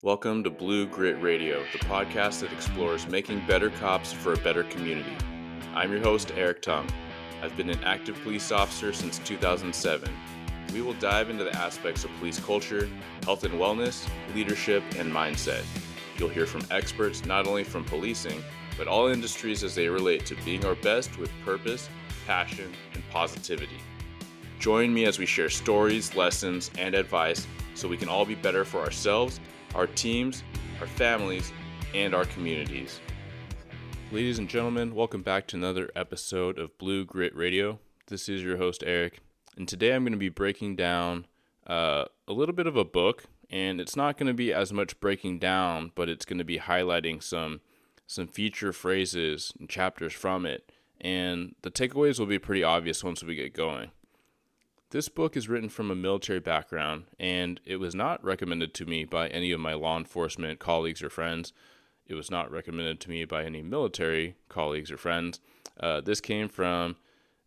Welcome to Blue Grit Radio, the podcast that explores making better cops for a better community. I'm your host, Eric Tung. I've been an active police officer since 2007. We will dive into the aspects of police culture, health and wellness, leadership, and mindset. You'll hear from experts not only from policing, but all industries as they relate to being our best with purpose, passion, and positivity. Join me as we share stories, lessons, and advice so we can all be better for ourselves, our teams, our families, and our communities. Ladies and gentlemen, welcome back to another episode of Blue Grit Radio. This is your host, Eric, and today I'm going to be breaking down a little bit of a book, and it's not going to be as much breaking down, but it's going to be highlighting some feature phrases and chapters from it, and the takeaways will be pretty obvious once we get going. This book is written from a military background, and it was not recommended to me by any of my law enforcement colleagues or friends. It was not recommended to me by any military colleagues or friends. This came from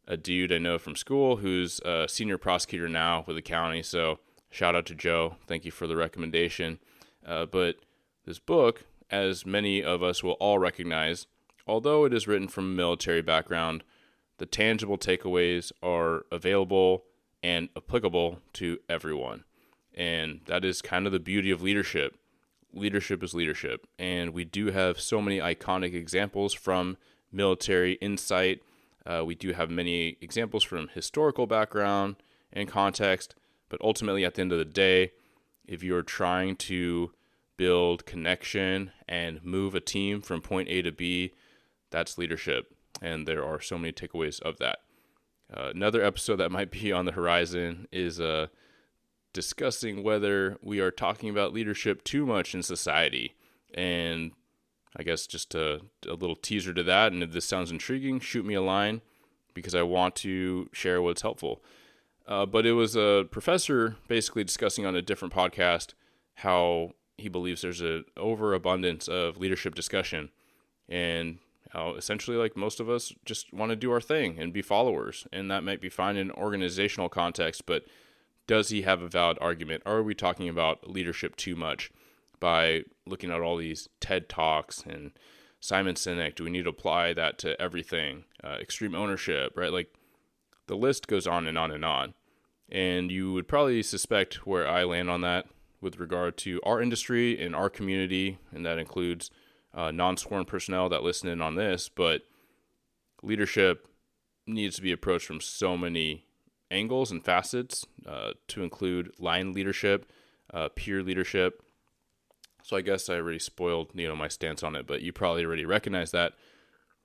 a dude I know from school who's a senior prosecutor now with the county, so shout out to Joe. Thank you for the recommendation. But this book, as many of us will all recognize, although it is written from a military background, the tangible takeaways are available and applicable to everyone. And that is kind of the beauty of leadership. Leadership is leadership. And we do have so many iconic examples from military insight. We do have many examples from historical background and context. But ultimately, at the end of the day, if you're trying to build connection and move a team from point A to B, that's leadership. And there are so many takeaways of that. Another episode that might be on the horizon is discussing whether we are talking about leadership too much in society. And I guess just a little teaser to that. And if this sounds intriguing, shoot me a line because I want to share what's helpful. But it was a professor basically discussing on a different podcast how he believes there's an overabundance of leadership discussion. And how essentially, like most of us, just want to do our thing and be followers. And that might be fine in an organizational context, but does he have a valid argument? Are we talking about leadership too much by looking at all these TED Talks and Simon Sinek? Do we need to apply that to everything? Extreme ownership, right? Like the list goes on and on and on. And you would probably suspect where I land on that with regard to our industry and our community, and that includes non-sworn personnel that listen in on this, but leadership needs to be approached from so many angles and facets to include line leadership, peer leadership. So I guess I already spoiled my stance on it, but you probably already recognize that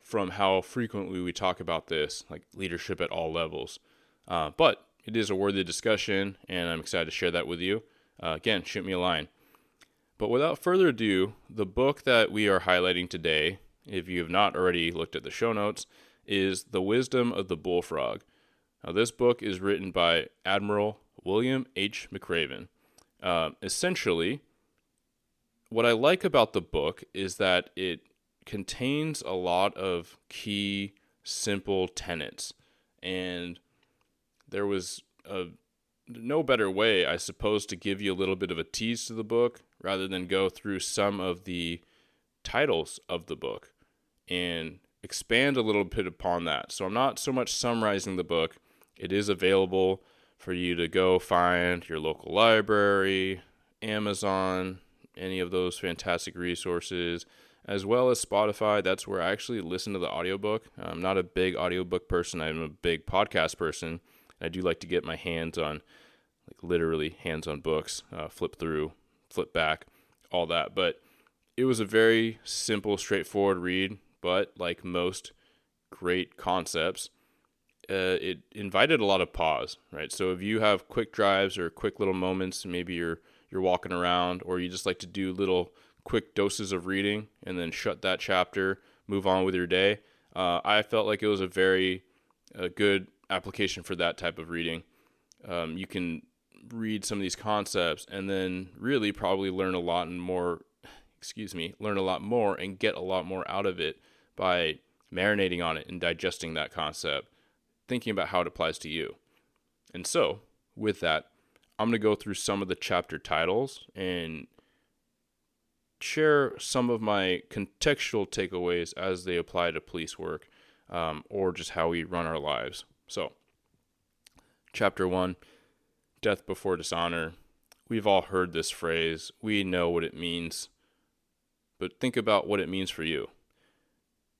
from how frequently we talk about this, like leadership at all levels. But it is a worthy discussion, and I'm excited to share that with you. Again, shoot me a line. But without further ado, the book that we are highlighting today, if you have not already looked at the show notes, is The Wisdom of the Bullfrog. Now, this book is written by Admiral William H. McRaven. Essentially, what I like about the book is that it contains a lot of key, simple tenets. And there was no better way, I suppose, to give you a little bit of a tease to the book rather than go through some of the titles of the book and expand a little bit upon that. So I'm not so much summarizing the book. It is available for you to go find your local library, Amazon, any of those fantastic resources, as well as Spotify. That's where I actually listen to the audiobook. I'm not a big audiobook person. I'm a big podcast person. I do like to get my hands on, like literally hands on books, flip through, flip back, all that. But it was a very simple, straightforward read, but like most great concepts, it invited a lot of pause, right? So if you have quick drives or quick little moments, maybe you're walking around, or you just like to do little quick doses of reading and then shut that chapter, move on with your day, I felt like it was a very good application for that type of reading. You can read some of these concepts and then really probably learn a lot more and get a lot more out of it by marinating on it and digesting that concept, thinking about how it applies to you. And so with that, I'm going to go through some of the chapter titles and share some of my contextual takeaways as they apply to police work, or just how we run our lives. So, Chapter 1, Death Before Dishonor. We've all heard this phrase. We know what it means. But think about what it means for you.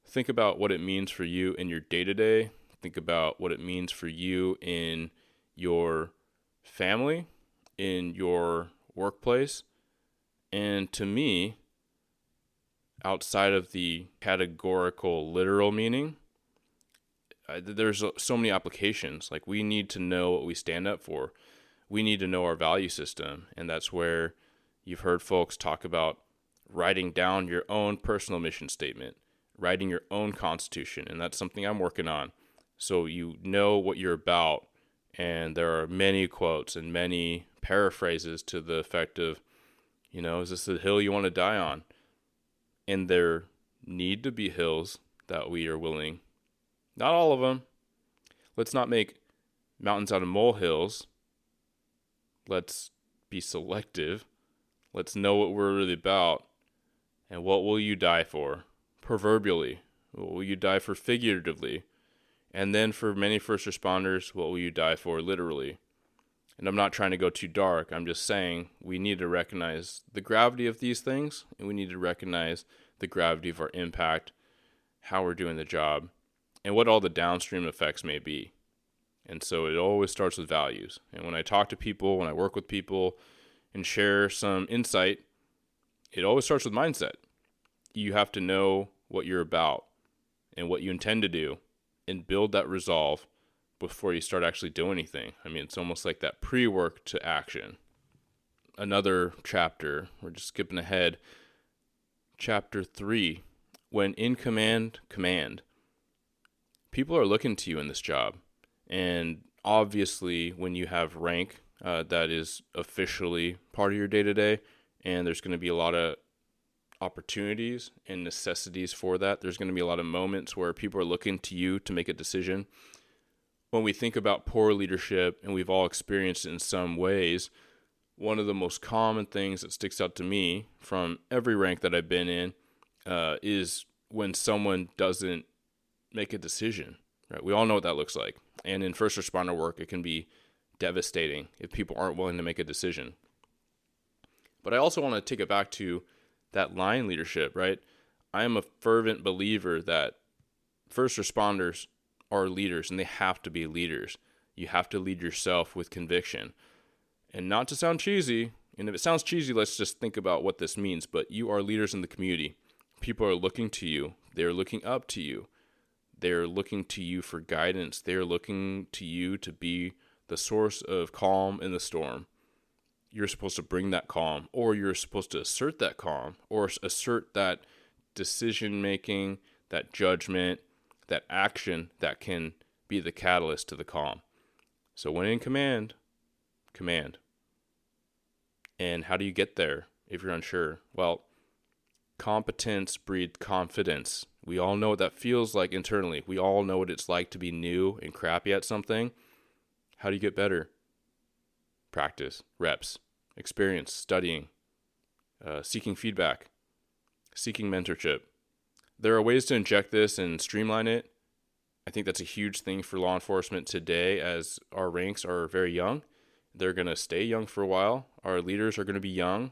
Think about what it means for you in your day-to-day. Think about what it means for you in your family, in your workplace. And to me, outside of the categorical, literal meaning, there's so many applications. Like, we need to know what we stand up for. We need to know our value system. And that's where you've heard folks talk about writing down your own personal mission statement, writing your own constitution. And that's something I'm working on. So you know what you're about. And there are many quotes and many paraphrases to the effect of, is this the hill you want to die on? And there need to be hills that we are willing. Not all of them. Let's not make mountains out of molehills. Let's be selective. Let's know what we're really about. And what will you die for? Proverbially. What will you die for figuratively? And then for many first responders, what will you die for literally? And I'm not trying to go too dark. I'm just saying we need to recognize the gravity of these things, and we need to recognize the gravity of our impact, how we're doing the job, and what all the downstream effects may be. And so it always starts with values. And when I talk to people, when I work with people and share some insight, it always starts with mindset. You have to know what you're about and what you intend to do and build that resolve before you start actually doing anything. I mean, it's almost like that pre-work to action. Another chapter, we're just skipping ahead. Chapter 3, when in command, command. People are looking to you in this job. And obviously, when you have rank, that is officially part of your day-to-day, and there's going to be a lot of opportunities and necessities for that. There's going to be a lot of moments where people are looking to you to make a decision. When we think about poor leadership, and we've all experienced it in some ways, one of the most common things that sticks out to me from every rank that I've been in is when someone doesn't make a decision. Right? We all know what that looks like. And in first responder work, it can be devastating if people aren't willing to make a decision. But I also want to take it back to that line leadership, right? I am a fervent believer that first responders are leaders, and they have to be leaders. You have to lead yourself with conviction. And not to sound cheesy, and if it sounds cheesy, let's just think about what this means, but you are leaders in the community. People are looking to you. They're looking up to you. They're looking to you for guidance. They're looking to you to be the source of calm in the storm. You're supposed to bring that calm, or you're supposed to assert that calm, or assert that decision-making, that judgment, that action that can be the catalyst to the calm. So when in command, command. And how do you get there if you're unsure? Well, competence breeds confidence. We all know what that feels like internally. We all know what it's like to be new and crappy at something. How do you get better? Practice, reps, experience, studying, seeking feedback, seeking mentorship. There are ways to inject this and streamline it. I think that's a huge thing for law enforcement today, as our ranks are very young. They're going to stay young for a while. Our leaders are going to be young.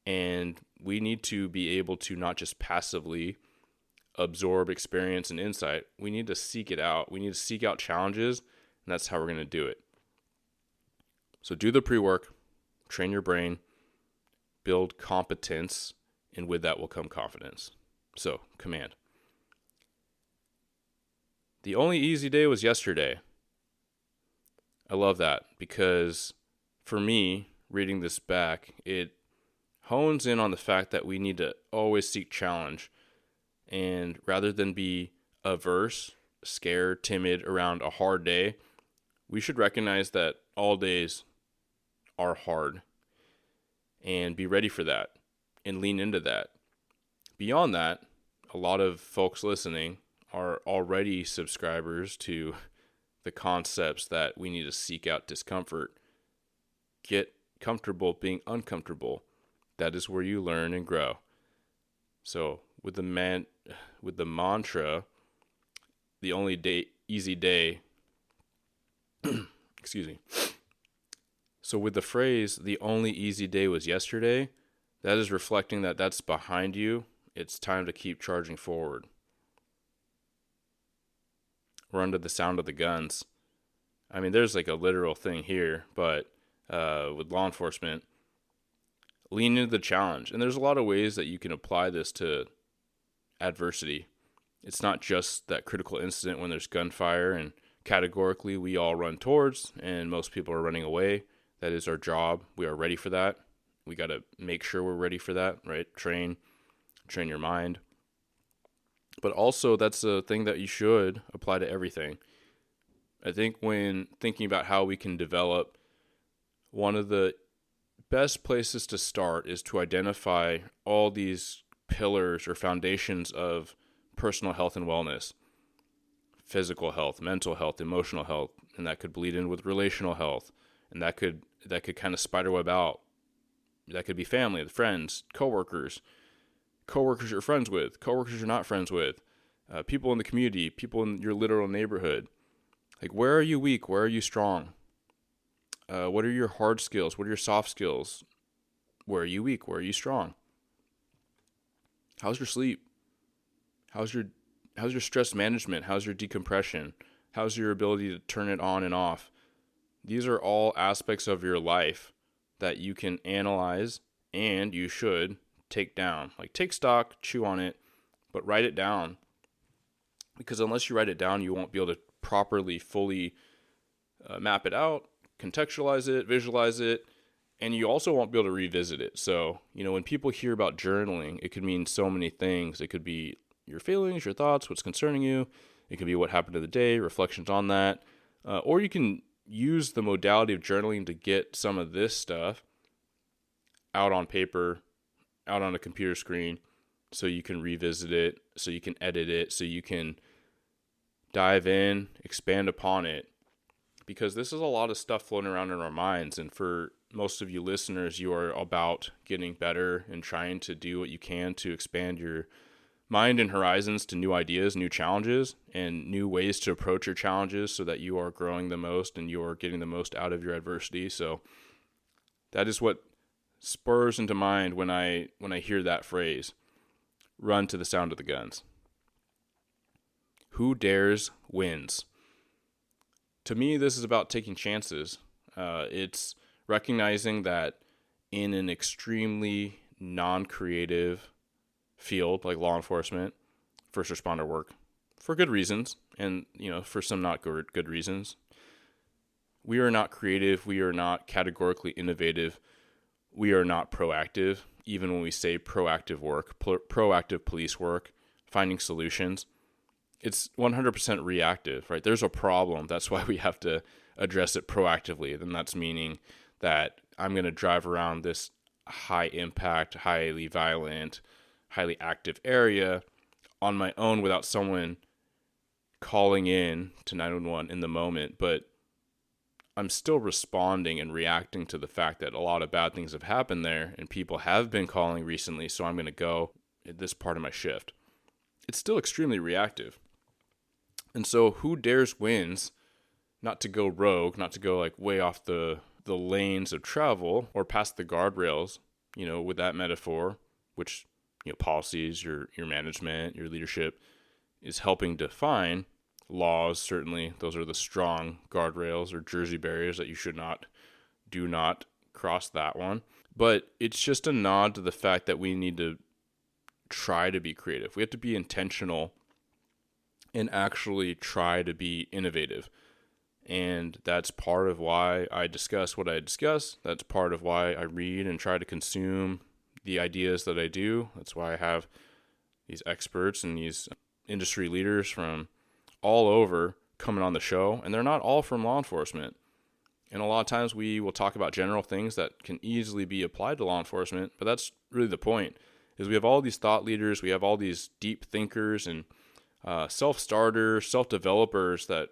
And we need to be able to not just passively absorb experience and insight. We need to seek it out. We need to seek out challenges, and that's how we're going to do it. So do the pre-work, train your brain, build competence, and with that will come confidence. So, command. The only easy day was yesterday. I love that because for me, reading this back, it hones in on the fact that we need to always seek challenge. And rather than be averse, scared, timid around a hard day, we should recognize that all days are hard and be ready for that and lean into that. Beyond that, a lot of folks listening are already subscribers to the concepts that we need to seek out discomfort, get comfortable being uncomfortable, that is where you learn and grow. So with the mantra, the only easy day, excuse me. So with the phrase, the only easy day was yesterday, that is reflecting that that's behind you. It's time to keep charging forward. We're under the sound of the guns. I mean, there's like a literal thing here, but with law enforcement, lean into the challenge. And there's a lot of ways that you can apply this to adversity. It's not just that critical incident when there's gunfire and categorically we all run towards and most people are running away. That is our job. We are ready for that. We got to make sure we're ready for that, right? Train your mind. But also that's a thing that you should apply to everything. I think when thinking about how we can develop, one of the best places to start is to identify all these pillars or foundations of personal health and wellness. Physical health, mental health, emotional health, and that could bleed in with relational health, and that could kind of spiderweb out. That could be family, friends, coworkers you're friends with, coworkers you're not friends with, people in the community, people in your literal neighborhood. Like, where are you weak? Where are you strong? What are your hard skills? What are your soft skills? Where are you weak? Where are you strong? How's your sleep? How's your stress management? How's your decompression? How's your ability to turn it on and off? These are all aspects of your life that you can analyze and you should take down. Like, take stock, chew on it, but write it down. Because unless you write it down, you won't be able to properly, fully map it out, contextualize it, visualize it, and you also won't be able to revisit it. So, when people hear about journaling, it could mean so many things. It could be your feelings, your thoughts, what's concerning you. It could be what happened to the day, reflections on that. Or you can use the modality of journaling to get some of this stuff out on paper, out on a computer screen, so you can revisit it, so you can edit it, so you can dive in, expand upon it. Because this is a lot of stuff floating around in our minds. And for most of you listeners, you are about getting better and trying to do what you can to expand your mind and horizons to new ideas, new challenges, and new ways to approach your challenges so that you are growing the most and you are getting the most out of your adversity. So that is what spurs into mind when I hear that phrase, run to the sound of the guns. Who dares wins. To me, this is about taking chances. It's recognizing that in an extremely non-creative field like law enforcement, first responder work, for good reasons, and for some not good reasons, we are not creative. We are not categorically innovative. We are not proactive. Even when we say proactive work, proactive police work, finding solutions, it's 100% reactive, right? There's a problem. That's why we have to address it proactively. Then that's meaning that I'm going to drive around this high impact, highly violent, highly active area on my own without someone calling in to 911 in the moment. But I'm still responding and reacting to the fact that a lot of bad things have happened there and people have been calling recently. So I'm going to go at this part of my shift. It's still extremely reactive. And so who dares wins, not to go rogue, not to go like way off the lanes of travel or past the guardrails, with that metaphor, which, policies, your management, your leadership is helping define. Laws, certainly, those are the strong guardrails or Jersey barriers that you do not cross that one. But it's just a nod to the fact that we need to try to be creative. We have to be intentional and actually try to be innovative. And that's part of why I discuss what I discuss. That's part of why I read and try to consume the ideas that I do. That's why I have these experts and these industry leaders from all over coming on the show. And they're not all from law enforcement. And a lot of times we will talk about general things that can easily be applied to law enforcement. But that's really the point, is we have all these thought leaders. We have all these deep thinkers and self-starters, self-developers that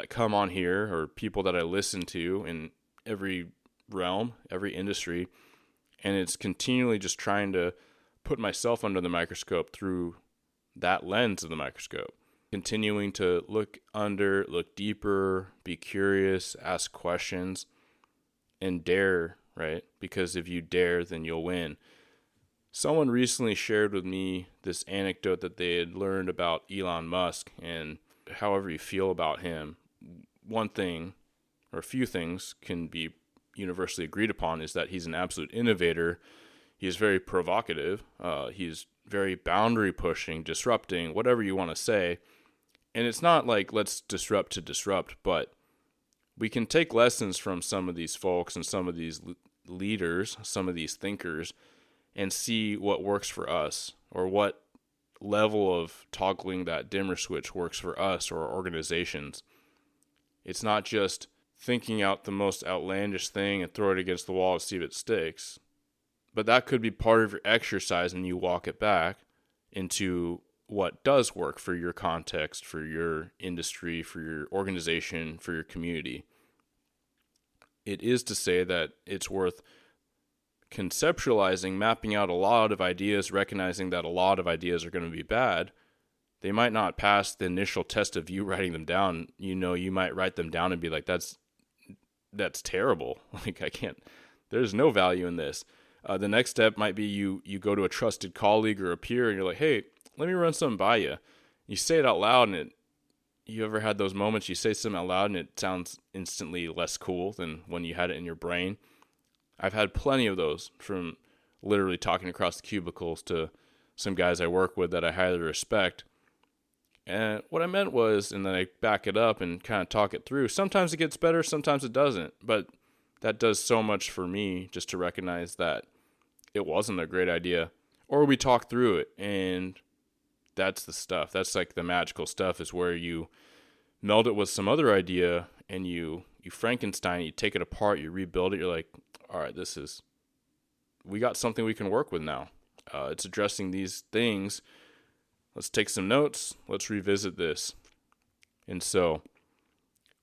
come on here, or people that I listen to in every realm, every industry. And it's continually just trying to put myself under the microscope through that lens of the microscope. Continuing to look deeper, be curious, ask questions, and dare, right? Because if you dare, then you'll win. Someone recently shared with me this anecdote that they had learned about Elon Musk, and however you feel about him, one thing or a few things can be universally agreed upon is that he's an absolute innovator. He is very provocative. He's very boundary pushing, disrupting, whatever you want to say. And it's not like let's disrupt to disrupt, but we can take lessons from some of these folks and some of these leaders, some of these thinkers, and see what works for us, or what level of toggling that dimmer switch works for us or our organizations. It's not just thinking out the most outlandish thing and throw it against the wall to see if it sticks. But that could be part of your exercise, and you walk it back into what does work for your context, for your industry, for your organization, for your community. It is to say that it's worth conceptualizing, mapping out a lot of ideas, recognizing that a lot of ideas are going to be bad. They might not pass the initial test of you writing them down. You might write them down and be like, that's terrible. Like, there's no value in this. The next step might be you go to a trusted colleague or a peer and you're like, hey, let me run something by you. You say it out loud, and you ever had those moments you say something out loud and it sounds instantly less cool than when you had it in your brain? I've had plenty of those, from literally talking across the cubicles to some guys I work with that I highly respect. And what I meant was, and then I back it up and kind of talk it through. Sometimes it gets better, sometimes it doesn't. But that does so much for me, just to recognize that it wasn't a great idea. Or we talk through it, and that's the stuff. That's like the magical stuff, is where you meld it with some other idea and you Frankenstein, you take it apart, you rebuild it. You're like, all right, we got something we can work with now. It's addressing these things. Let's take some notes. Let's revisit this. And so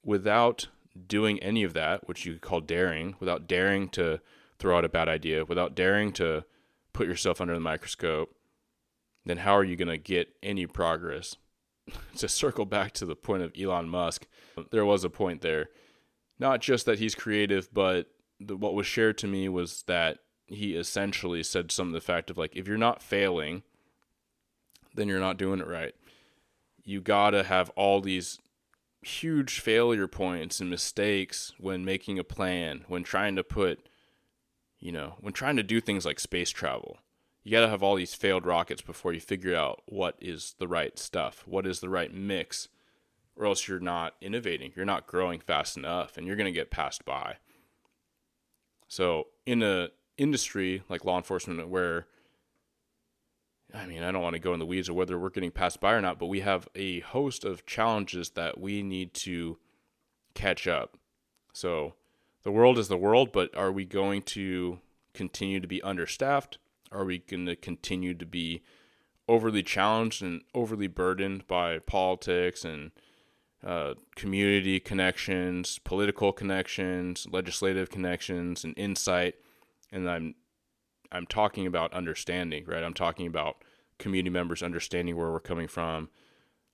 without doing any of that, which you could call daring, without daring to throw out a bad idea, without daring to put yourself under the microscope, then how are you going to get any progress? To circle back to the point of Elon Musk, there was a point there. Not just that he's creative, but what was shared to me was that he essentially said something to the fact of, like, if you're not failing, then you're not doing it right. You got to have all these huge failure points and mistakes when making a plan, when trying to do things like space travel. You got to have all these failed rockets before you figure out what is the right stuff, what is the right mix, or else you're not innovating, you're not growing fast enough, and you're going to get passed by. So in an industry like law enforcement, where, I don't want to go in the weeds of whether we're getting passed by or not, but we have a host of challenges that we need to catch up. So the world is the world, but are we going to continue to be understaffed? Are we going to continue to be overly challenged and overly burdened by politics and community connections, political connections, legislative connections, and insight? And I'm talking about understanding, right? I'm talking about community members understanding where we're coming from,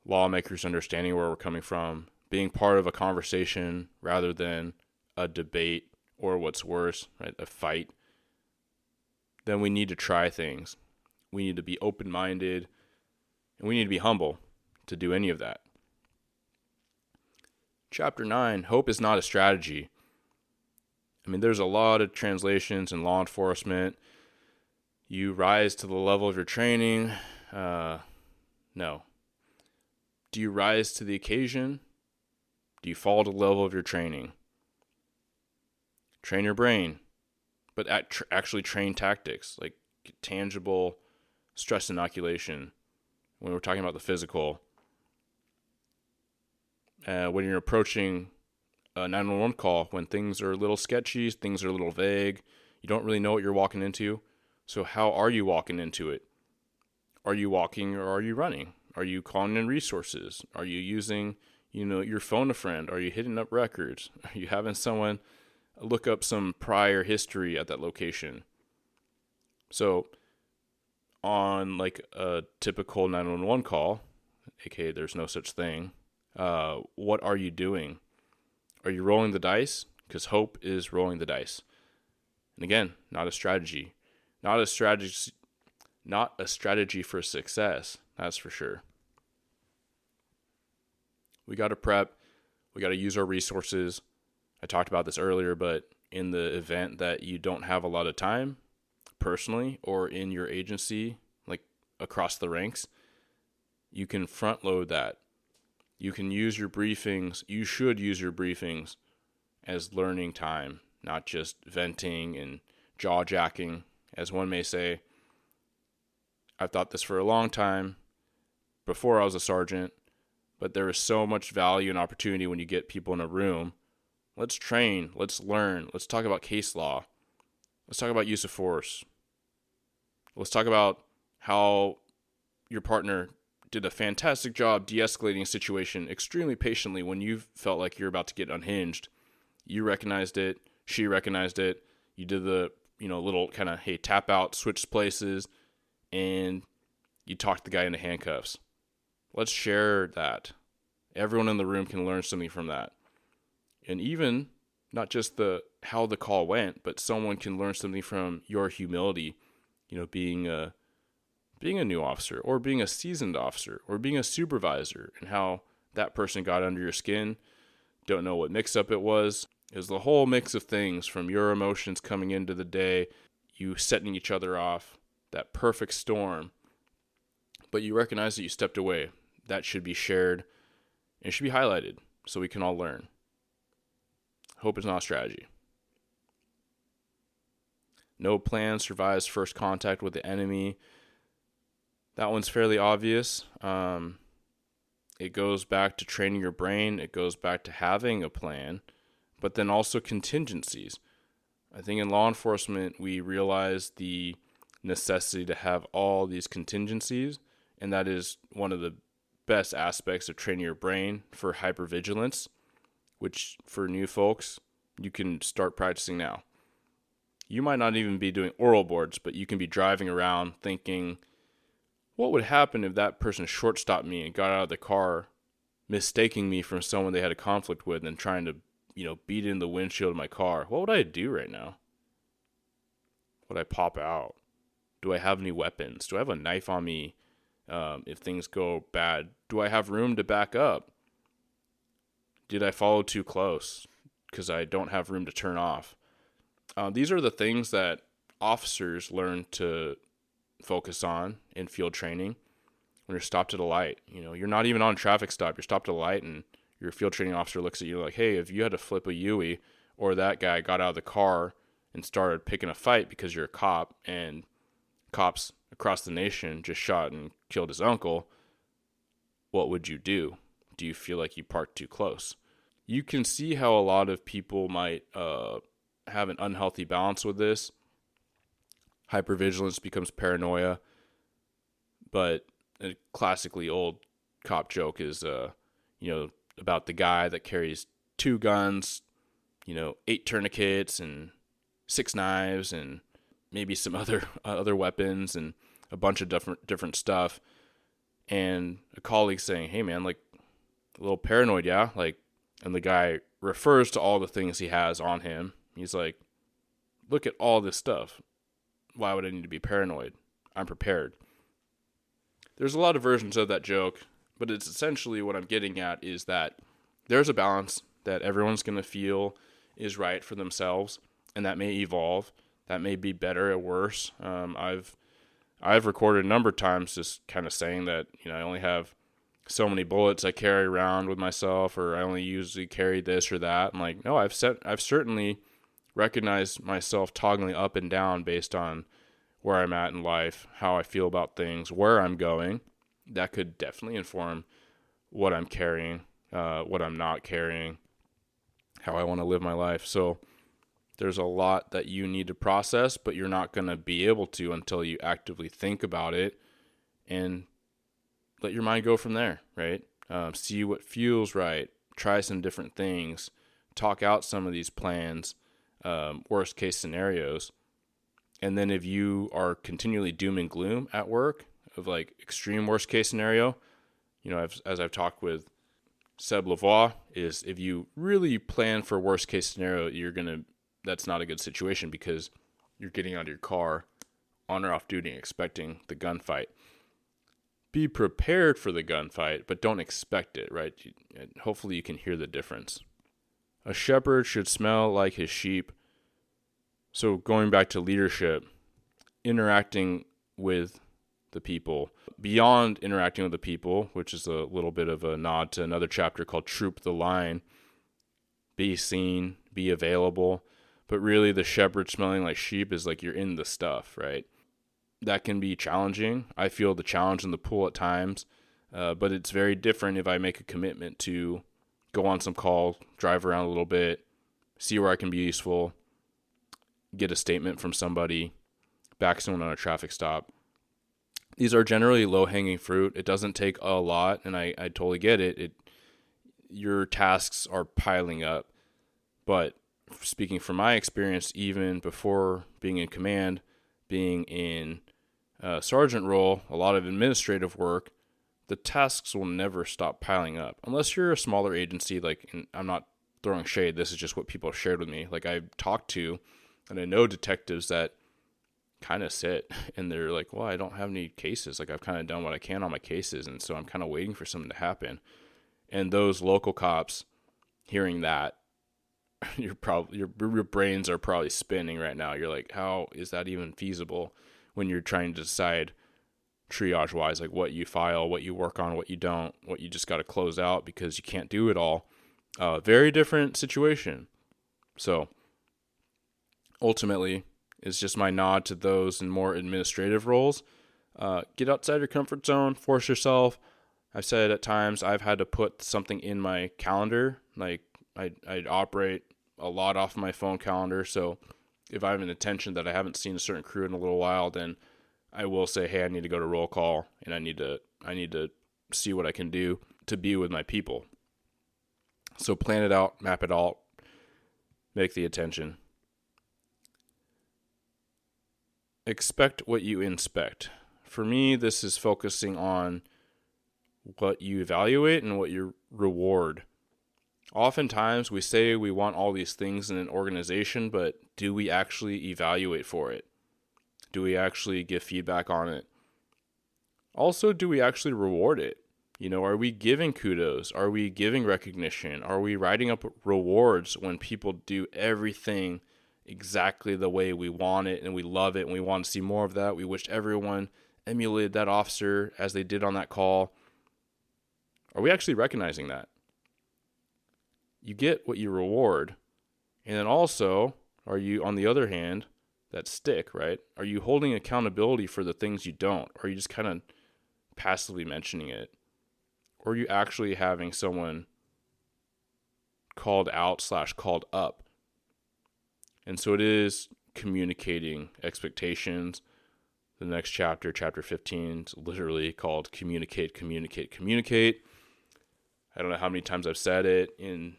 lawmakers understanding where we're coming from, being part of a conversation rather than a debate, or what's worse, right, a fight. Then we need to try things. We need to be open-minded, and we need to be humble to do any of that. Chapter 9, hope is not a strategy. There's a lot of translations in law enforcement. You rise to the level of your training. No. Do you rise to the occasion? Do you fall to the level of your training? Train your brain, but actually train tactics, like tangible stress inoculation when we're talking about the physical. When you're approaching a 911 call, when things are a little sketchy, things are a little vague, you don't really know what you're walking into. So how are you walking into it? Are you walking or are you running? Are you calling in resources? Are you using, your phone a friend? Are you hitting up records? Are you having someone look up some prior history at that location? So on like a typical 911 call, aka there's no such thing, what are you doing? Are you rolling the dice? Because hope is rolling the dice. And again, not a strategy. Not a strategy for success, that's for sure. We got to prep. We got to use our resources. I talked about this earlier, but in the event that you don't have a lot of time, personally or in your agency, like across the ranks, you can front load that. You can use your briefings. You should use your briefings as learning time, not just venting and jaw jacking. As one may say, I've thought this for a long time before I was a sergeant, but there is so much value and opportunity when you get people in a room. Let's train. Let's learn. Let's talk about case law. Let's talk about use of force. Let's talk about how your partner did a fantastic job de-escalating a situation extremely patiently when you felt like you're about to get unhinged. You recognized it. She recognized it. You did the, little kind of, hey, tap out, switch places, and you talked the guy into handcuffs. Let's share that. Everyone in the room can learn something from that. And even not just how the call went, but someone can learn something from your humility, being a new officer or being a seasoned officer or being a supervisor, and how that person got under your skin. Don't know what mix-up it was. It was the whole mix of things, from your emotions coming into the day, you setting each other off, that perfect storm. But you recognize that you stepped away. That should be shared and should be highlighted so we can all learn. Hope is not a strategy. No plan survives first contact with the enemy. That one's fairly obvious. It goes back to training your brain. It goes back to having a plan, but then also contingencies. I think in law enforcement, we realize the necessity to have all these contingencies, and that is one of the best aspects of training your brain for hypervigilance, which for new folks, you can start practicing now. You might not even be doing oral boards, but you can be driving around thinking, what would happen if that person short-stopped me and got out of the car, mistaking me for someone they had a conflict with and trying to, beat in the windshield of my car? What would I do right now? Would I pop out? Do I have any weapons? Do I have a knife on me if things go bad? Do I have room to back up? Did I follow too close because I don't have room to turn off? These are the things that officers learn to focus on in field training when you're stopped at a light. You're not even on a traffic stop. You're stopped at a light and your field training officer looks at you like, hey, if you had to flip a Yui, or that guy got out of the car and started picking a fight because you're a cop and cops across the nation just shot and killed his uncle, what would you do? Do you feel like you parked too close? You can see how a lot of people might have an unhealthy balance with this. Hypervigilance becomes paranoia. But a classically old cop joke is, about the guy that carries 2 guns, 8 tourniquets and 6 knives and maybe some other weapons and a bunch of different stuff. And a colleague saying, hey man, like a little paranoid, yeah? And the guy refers to all the things he has on him. He's like, look at all this stuff. Why would I need to be paranoid? I'm prepared. There's a lot of versions of that joke, but it's essentially what I'm getting at is that there's a balance that everyone's going to feel is right for themselves, and that may evolve. That may be better or worse. I've recorded a number of times just kind of saying that, I only have so many bullets I carry around with myself, or I only usually carry this or that. I'm like, no, I've certainly recognized myself toggling up and down based on where I'm at in life, how I feel about things, where I'm going. That could definitely inform what I'm carrying, what I'm not carrying, how I want to live my life. So there's a lot that you need to process, but you're not going to be able to until you actively think about it and let your mind go from there, right? See what feels right. Try some different things. Talk out some of these plans, worst case scenarios. And then if you are continually doom and gloom at work of like extreme worst case scenario, as I've talked with Seb Lavoie, is if you really plan for worst case scenario, that's not a good situation because you're getting out of your car on or off duty expecting the gunfight. Be prepared for the gunfight, but don't expect it, right? Hopefully you can hear the difference. A shepherd should smell like his sheep. So going back to leadership, interacting with the people, beyond interacting with the people, which is a little bit of a nod to another chapter called Troop the Line, be seen, be available. But really the shepherd smelling like sheep is like you're in the stuff, right? That can be challenging. I feel the challenge in the pool at times, but it's very different if I make a commitment to go on some call, drive around a little bit, see where I can be useful, get a statement from somebody, back someone on a traffic stop. These are generally low-hanging fruit. It doesn't take a lot, and I totally get it. Your tasks are piling up. But speaking from my experience, even before being in command, being in sergeant role, a lot of administrative work, the tasks will never stop piling up. Unless you're a smaller agency, and I'm not throwing shade, this is just what people have shared with me. Like I've talked to, and I know detectives that kind of sit and they're like, well, I don't have any cases. Like I've kind of done what I can on my cases. And so I'm kind of waiting for something to happen. And those local cops hearing that, your brains are probably spinning right now. You're like, how is that even feasible when you're trying to decide triage wise, like what you file, what you work on, what you don't, what you just got to close out because you can't do it all. Very different situation. So ultimately, it's just my nod to those in more administrative roles. Get outside your comfort zone, force yourself. I've said at times I've had to put something in my calendar. Like I'd operate a lot off my phone calendar. So if I have an intention that I haven't seen a certain crew in a little while, then I will say, hey, I need to go to roll call and I need to see what I can do to be with my people. So plan it out, map it out, make the attention. Expect what you inspect. For me, this is focusing on what you evaluate and what you reward. Oftentimes, we say we want all these things in an organization, but do we actually evaluate for it? Do we actually give feedback on it? Also, do we actually reward it? Are we giving kudos? Are we giving recognition? Are we writing up rewards when people do everything exactly the way we want it and we love it and we want to see more of that? We wish everyone emulated that officer as they did on that call. Are we actually recognizing that? You get what you reward. And then also, are you, on the other hand, that stick, right? Are you holding accountability for the things you don't? Or are you just kind of passively mentioning it? Or are you actually having someone called out / called up? And so it is communicating expectations. The next chapter, chapter 15, is literally called communicate, communicate, communicate. I don't know how many times I've said it in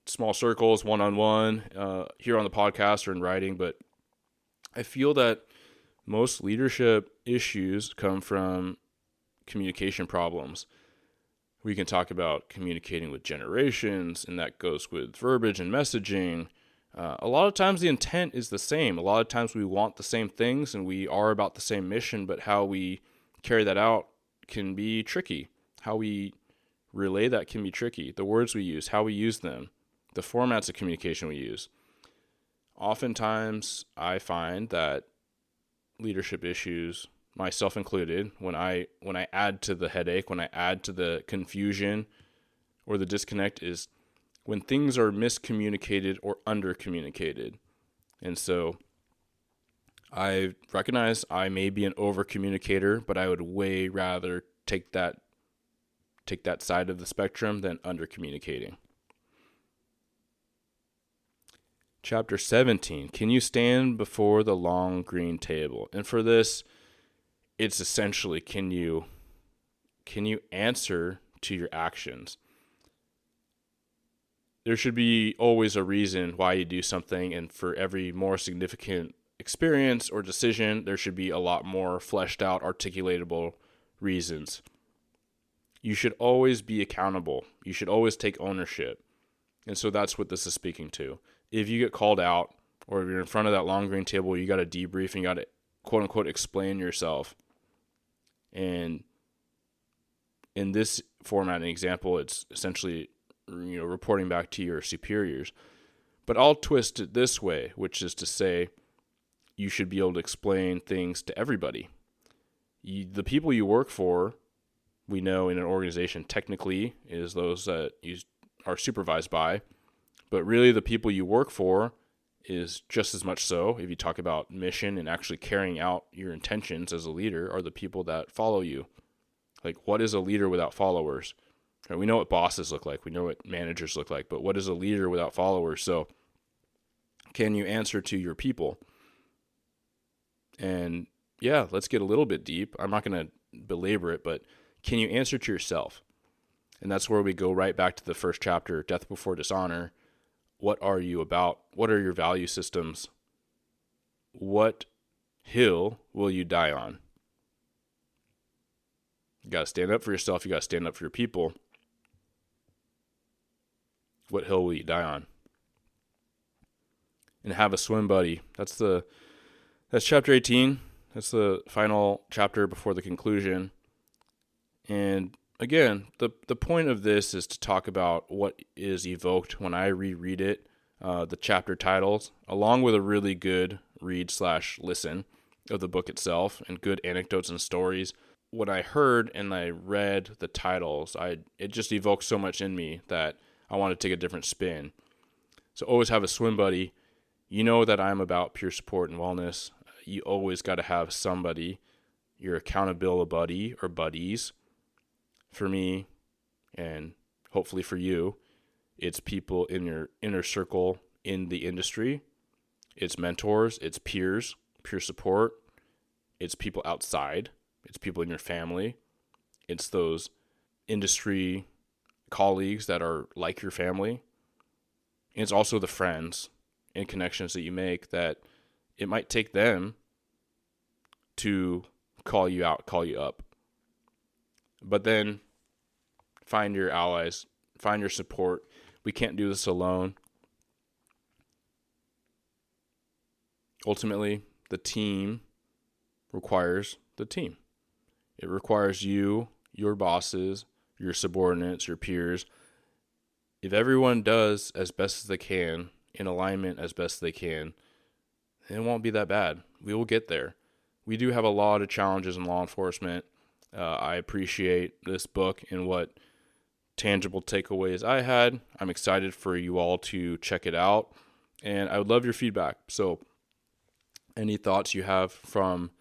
small circles, one-on-one, here on the podcast or in writing, but I feel that most leadership issues come from communication problems. We can talk about communicating with generations, and that goes with verbiage and messaging. A lot of times the intent is the same. A lot of times we want the same things and we are about the same mission, but how we carry that out can be tricky. How we relay that can be tricky. The words we use, how we use them, the formats of communication we use. Oftentimes I find that leadership issues, myself included, when I add to the headache, when I add to the confusion or the disconnect, is when things are miscommunicated or undercommunicated. And so I recognize I may be an over-communicator, but I would way rather take that side of the spectrum than under-communicating. Chapter 17, can you stand before the long green table? And for this, it's essentially, can you answer to your actions? There should be always a reason why you do something, and for every more significant experience or decision, there should be a lot more fleshed out, articulatable reasons. You should always be accountable. You should always take ownership. And so that's what this is speaking to. If you get called out, or if you're in front of that long green table, you got to debrief and you got to quote unquote explain yourself. And in this format and example, it's essentially, reporting back to your superiors. But I'll twist it this way, which is to say, you should be able to explain things to everybody. The people you work for, we know in an organization technically is those that you are supervised by, but really the people you work for is just as much so, if you talk about mission and actually carrying out your intentions as a leader, are the people that follow you. Like, what is a leader without followers? We know what bosses look like. We know what managers look like. But what is a leader without followers? So can you answer to your people? And yeah, let's get a little bit deep. I'm not going to belabor it, but can you answer to yourself? And that's where we go right back to the first chapter, Death Before Dishonor. What are you about? What are your value systems? What hill will you die on? You got to stand up for yourself. You got to stand up for your people. What hill will you die on? And have a swim buddy. That's chapter 18. That's the final chapter before the conclusion. And again, the point of this is to talk about what is evoked when I reread it, the chapter titles, along with a really good read/listen of the book itself and good anecdotes and stories. When I heard and I read the titles, it just evoked so much in me that I want to take a different spin. So always have a swim buddy. You know that I'm about peer support and wellness. You always got to have somebody, your accountability buddy or buddies. For me, and hopefully for you, it's people in your inner circle in the industry. It's mentors, it's peers, peer support. It's people outside. It's people in your family. It's those industry colleagues that are like your family. And it's also the friends and connections that you make that it might take them to call you out, call you up. But then find your allies, find your support. We can't do this alone. Ultimately, the team requires the team. It requires you, your bosses, your subordinates, your peers. If everyone does as best as they can, in alignment as best they can, it won't be that bad. We will get there. We do have a lot of challenges in law enforcement. I appreciate this book and what tangible takeaways I had. I'm excited for you all to check it out, and I would love your feedback. So any thoughts you have from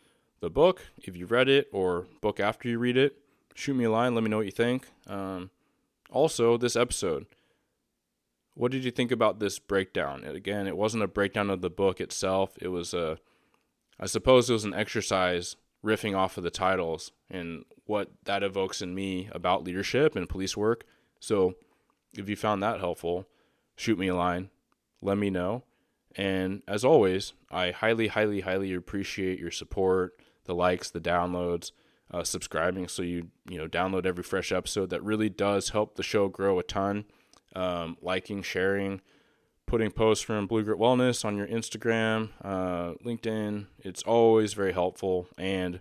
the book, if you read it, or book after you read it, shoot me a line. Let me know what you think. Also, this episode, what did you think about this breakdown? And again, it wasn't a breakdown of the book itself. It was I suppose it was an exercise riffing off of the titles and what that evokes in me about leadership and police work. So if you found that helpful, shoot me a line, let me know. And as always, I highly, highly, highly appreciate your support, the likes, the downloads, subscribing so you download every fresh episode. That really does help the show grow a ton. Liking, sharing, putting posts from Blue Grit Wellness on your Instagram, LinkedIn. It's always very helpful. And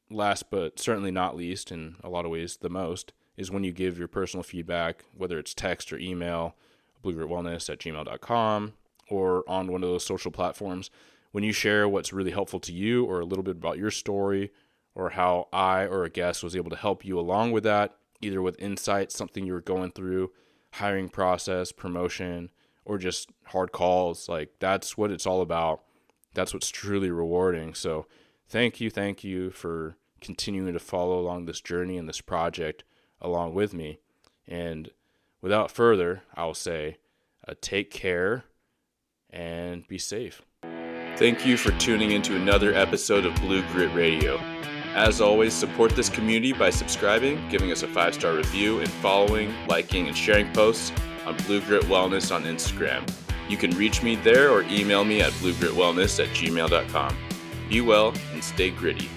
last but certainly not least, in a lot of ways the most, is when you give your personal feedback, whether it's text or email, bluegritwellness@gmail.com, or on one of those social platforms. When you share what's really helpful to you or a little bit about your story or how I or a guest was able to help you along with that, either with insights, something you were going through, hiring process, promotion, or just hard calls, like that's what it's all about. That's what's truly rewarding. So thank you for continuing to follow along this journey and this project along with me. And without further, I'll say take care and be safe. Thank you for tuning into another episode of Blue Grit Radio. As always, support this community by subscribing, giving us a 5-star review, and following, liking, and sharing posts on Blue Grit Wellness on Instagram. You can reach me there or email me at bluegritwellness@gmail.com. Be well and stay gritty.